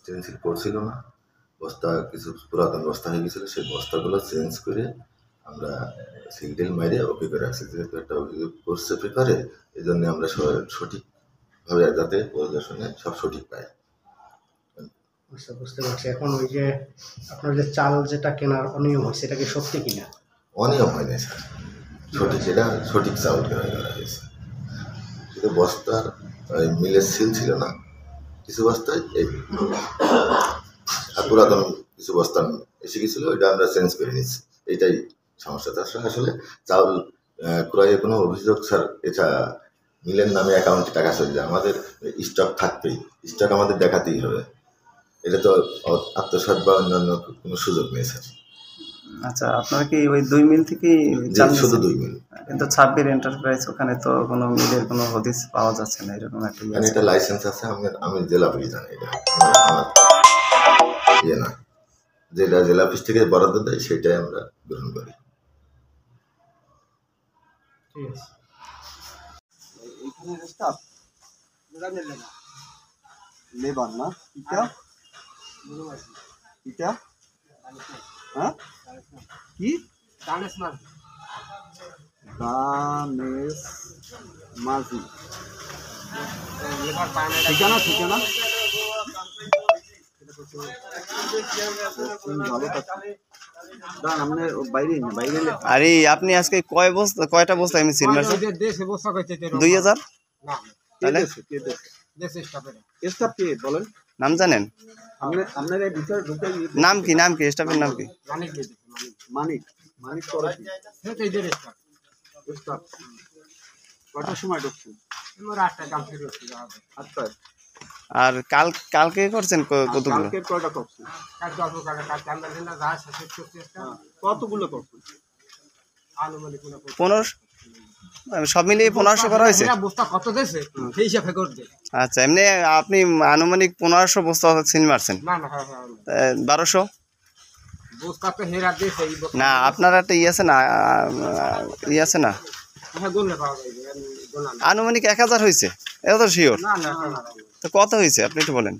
Stencil করছিল না, বস্তা কিছু পুরাতন বস্তা হয়ে গেছিলো, সেই বস্তাগুলো চেঞ্জ করে আমরা সিলটিল মাইরে ওকে করে রাখছি। যেহেতু একটা অভিযোগ করছে পেপারে, এই জন্য আমরা সঠিকভাবে যাতে পরিদর্শনে সব সঠিক পাই। বুঝতে পারছি। এখন ওই যে আপনার যে চাল যেটা কেনার অনিয়ম হয় সেটা কি সত্যি কিনা? অনিয়ম হয়নি স্যার, সেটা সঠিক চাউল কেনা করা হয়েছে। কিন্তু বস্তার মিলের সিল ছিল না, কিছু বস্তায় এই পুরাতন কিছু বস্তা এসে গেছিলো, ওইটা আমরা চেঞ্জ করে নিচ্ছি। এইটাই সমস্যা। তার সঙ্গে আসলে চাউল ক্রয়ে কোনো অভিযোগ স্যার, এটা মিলের নামে অ্যাকাউন্টে টাকা চলে যায়, আমাদের স্টক থাকবেই, স্টক আমাদের দেখাতেই হবে। এটা তো আত্মসাৎ বা অন্যান্য কোনো সুযোগ নেই স্যার। আচ্ছা, আপনারা কি ওই 2 মিল থেকে শুধু 2 মিল? কিন্তু ছাব্বির এন্টারপ্রাইজ, ওখানে তো কোনো মিলের কোনো হদিস পাওয়া যাচ্ছে না, এরকম একটা এটা লাইসেন্স আছে, আমি জেলা অফিস জানি, এটা আমার ইয়ে না, যেটা জেলা অফিস থেকে বরাদ্দ দেয় সেটাই আমরা গ্রহণ করি। লেবার না এটা এটা হ্যাঁ কি দানেশ মাঝি ঠিকানা আরে আপনি আজকে কয়টা বস্তা আমি সিল মারছি? 2000। তাহলে বলেন নাম জানেন? নাম কি স্টাফের নাম কি? মানিক কটার সময় ঢুকছেন? আর কালকে করছেন কতগুলো? কতগুলো করছেন? 15, সব মিলিয়ে 1500 করা হয়েছে। আচ্ছা, এমনি আপনি আনুমানিক 1500 বস্তা সিল মারছেন? 1200 না? আপনার একটা আছে না, আনুমানিক 1000 হয়েছে, এটা তো শিওর। তো কত হয়েছে আপনি একটু বলেন।